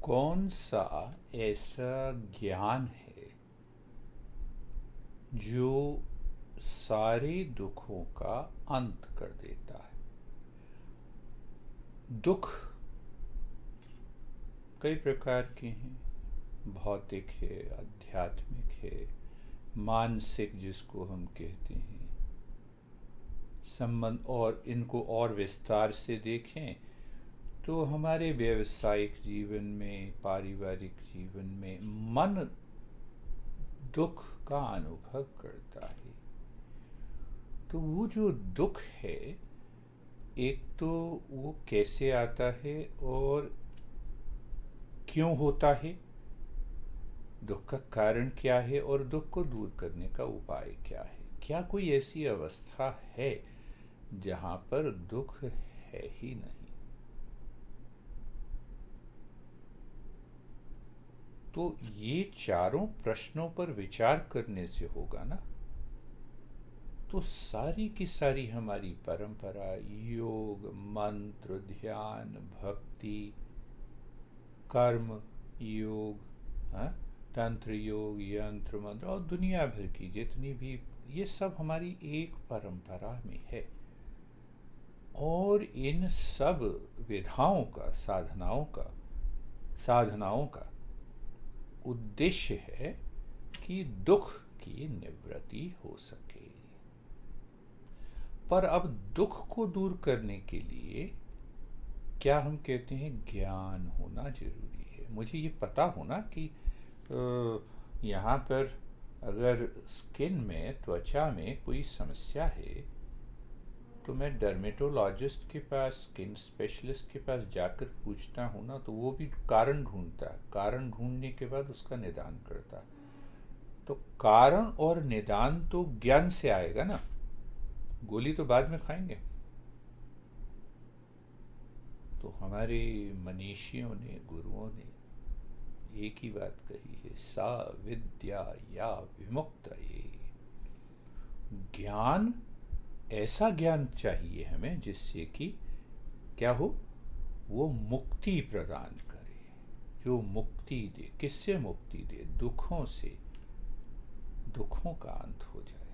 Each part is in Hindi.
कौन सा ऐसा ज्ञान है जो सारे दुखों का अंत कर देता है? दुख कई प्रकार के हैं। भौतिक है, आध्यात्मिक है, मानसिक जिसको हम कहते हैं। संबंध और इनको और विस्तार से देखें तो हमारे व्यावसायिक जीवन में, पारिवारिक जीवन में मन दुख का अनुभव करता है। तो वो जो दुख है, एक तो वो कैसे आता है और क्यों होता है, दुख का कारण क्या है और दुख को दूर करने का उपाय क्या है। क्या कोई ऐसी अवस्था है जहाँ पर दुख है ही नहीं? तो ये चारों प्रश्नों पर विचार करने से होगा ना। तो सारी की सारी हमारी परंपरा, योग, मंत्र, ध्यान, भक्ति, कर्म योग, हाँ, तंत्र योग, यंत्र, मंत्र और दुनिया भर की जितनी भी, ये सब हमारी एक परंपरा में है। और इन सब विधाओं का, साधनाओं का उद्देश्य है कि दुख की निवृत्ति हो सके। पर अब दुख को दूर करने के लिए क्या हम कहते हैं, ज्ञान होना जरूरी है। मुझे ये पता होना कि यहाँ पर अगर स्किन में, त्वचा में कोई समस्या है तो मैं डर्मेटोलॉजिस्ट के पास, स्किन स्पेशलिस्ट के पास जाकर पूछता हूँ ना, तो वो भी कारण ढूंढता है। कारण ढूंढने के बाद उसका निदान करता है। तो कारण और निदान तो ज्ञान से आएगा ना, गोली तो बाद में खाएंगे। तो हमारे मनीषियों ने, गुरुओं ने एक ही बात कही है, सा विद्या या विमुक्त। ज्ञान, ऐसा ज्ञान चाहिए हमें जिससे कि क्या हो, वो मुक्ति प्रदान करे, जो मुक्ति दे। किससे मुक्ति दे? दुखों से, दुखों का अंत हो जाए।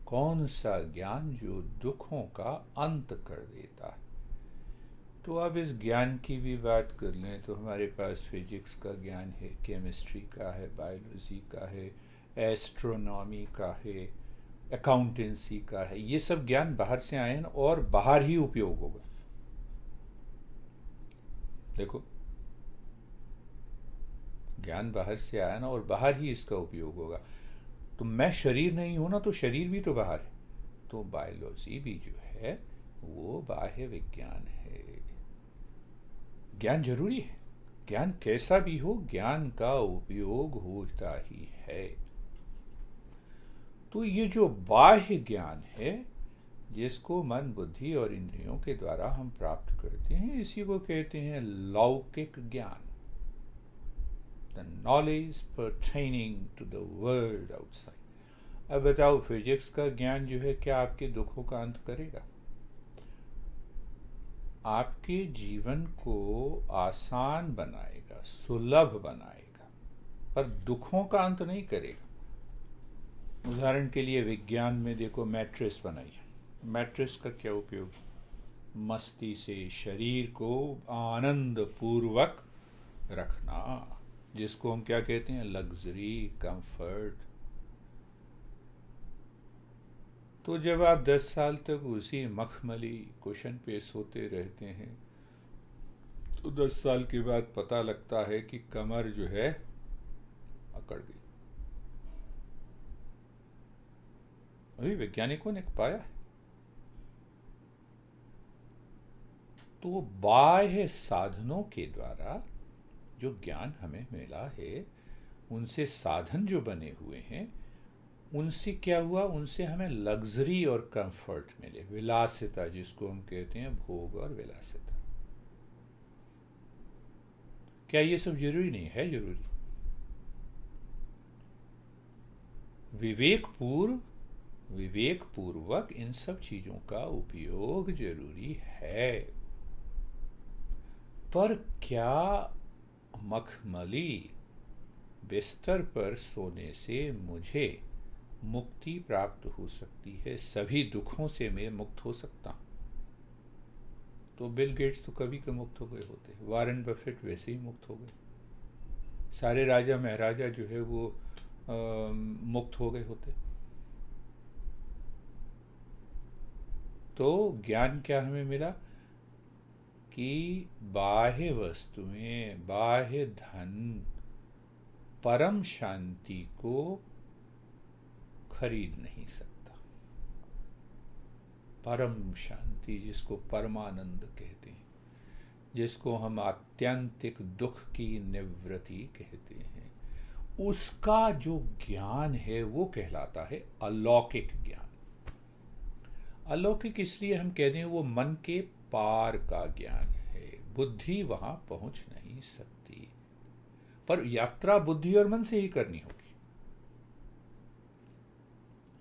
कौन सा ज्ञान जो दुखों का अंत कर देता है? तो अब इस ज्ञान की भी बात कर लें तो हमारे पास फिजिक्स का ज्ञान है, केमिस्ट्री का है, बायोलॉजी का है, एस्ट्रोनॉमी का है, अकाउंटेंसी का है। ये सब ज्ञान बाहर से आए हैं और बाहर ही उपयोग होगा। देखो, ज्ञान बाहर से आया ना और बाहर ही इसका उपयोग होगा। तो मैं शरीर नहीं हूं ना, तो शरीर भी तो बाहर है। तो बायोलॉजी भी जो है वो बाह्य विज्ञान है। ज्ञान जरूरी है। ज्ञान कैसा भी हो, ज्ञान का उपयोग होता ही है। तो ये जो बाह्य ज्ञान है, जिसको मन, बुद्धि और इंद्रियों के द्वारा हम प्राप्त करते हैं, इसी को कहते हैं लौकिक ज्ञान। The knowledge pertaining to the world outside. अब बताओ, फिजिक्स का ज्ञान जो है क्या आपके दुखों का अंत करेगा? आपके जीवन को आसान बनाएगा, सुलभ बनाएगा, पर दुखों का अंत नहीं करेगा। उदाहरण के लिए विज्ञान में देखो, मैट्रिस बनाई। मैट्रिस का क्या उपयोग? मस्ती से शरीर को आनंद पूर्वक रखना, जिसको हम क्या कहते हैं, लग्जरी, कंफर्ट। तो जब आप 10 साल तक उसी मखमली कुशन पे सोते रहते हैं तो 10 साल के बाद पता लगता है कि कमर जो है अकड़ गई। अभी वैज्ञानिकों ने पाया है। तो बाह्य साधनों के द्वारा जो ज्ञान हमें मिला है, उनसे साधन जो बने हुए हैं, उनसे क्या हुआ, उनसे हमें लग्जरी और कंफर्ट मिले, विलासिता जिसको हम कहते हैं, भोग और विलासिता। क्या ये सब जरूरी नहीं है? जरूरी। विवेक पूर्वक इन सब चीजों का उपयोग जरूरी है। पर क्या मखमली बिस्तर पर सोने से मुझे मुक्ति प्राप्त हो सकती है? सभी दुखों से मैं मुक्त हो सकता हूँ? तो बिल गेट्स तो कभी के मुक्त हो गए होते, वारेन बफेट वैसे ही मुक्त हो गए, सारे राजा महाराजा जो है वो मुक्त हो गए होते। तो ज्ञान क्या हमें मिला कि बाह्य वस्तुएं, बाह्य धन परम शांति को खरीद नहीं सकता। परम शांति, जिसको परमानंद कहते हैं, जिसको हम आत्यंतिक दुख की निवृत्ति कहते हैं, उसका जो ज्ञान है वो कहलाता है अलौकिक ज्ञान। अलौकिक इसलिए हम कहते हैं वो मन के पार का ज्ञान है, बुद्धि वहां पहुंच नहीं सकती, पर यात्रा बुद्धि और मन से ही करनी होगी।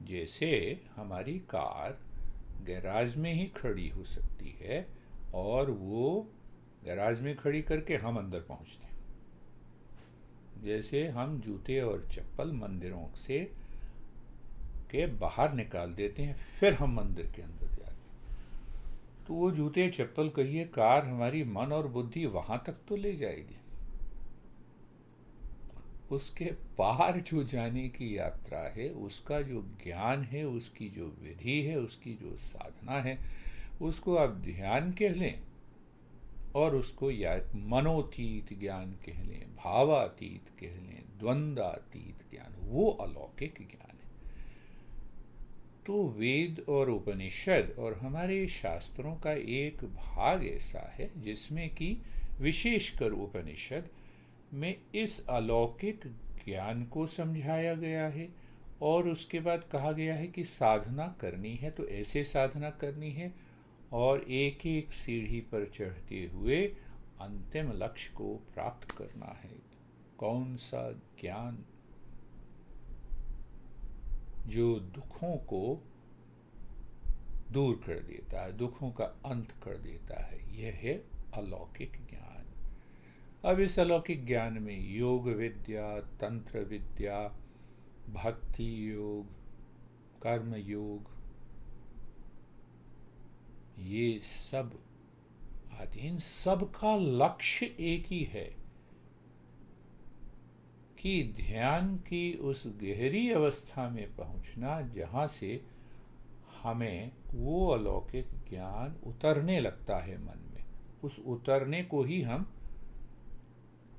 जैसे हमारी कार गैराज में ही खड़ी हो सकती है और वो गैराज में खड़ी करके हम अंदर पहुंचते हैं, जैसे हम जूते और चप्पल मंदिरों से के बाहर निकाल देते हैं फिर हम मंदिर के अंदर जाते हैं, तो वो जूते चप्पल कहिए कार हमारी मन और बुद्धि वहां तक तो ले जाएगी। उसके पार जो जाने की यात्रा है, उसका जो ज्ञान है, उसकी जो विधि है, उसकी जो साधना है, उसको आप ध्यान कह लें और उसको या मनोतीत ज्ञान कह लें, भावातीत कह लें, द्वंद्वातीत ज्ञान, वो अलौकिक ज्ञान है। तो वेद और उपनिषद और हमारे शास्त्रों का एक भाग ऐसा है जिसमें कि विशेषकर उपनिषद में इस अलौकिक ज्ञान को समझाया गया है और उसके बाद कहा गया है कि साधना करनी है तो ऐसे साधना करनी है और एक एक सीढ़ी पर चढ़ते हुए अंतिम लक्ष्य को प्राप्त करना है। कौन सा ज्ञान जो दुखों को दूर कर देता है, दुखों का अंत कर देता है, यह है अलौकिक ज्ञान। अब इस अलौकिक ज्ञान में योग विद्या, तंत्र विद्या, भक्ति योग, कर्म योग, ये सब आदि, इन सब का लक्ष्य एक ही है कि ध्यान की उस गहरी अवस्था में पहुंचना जहां से हमें वो अलौकिक ज्ञान उतरने लगता है मन में। उस उतरने को ही हम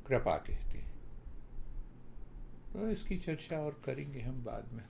कृपा कहते हैं। तो इसकी चर्चा और करेंगे हम बाद में।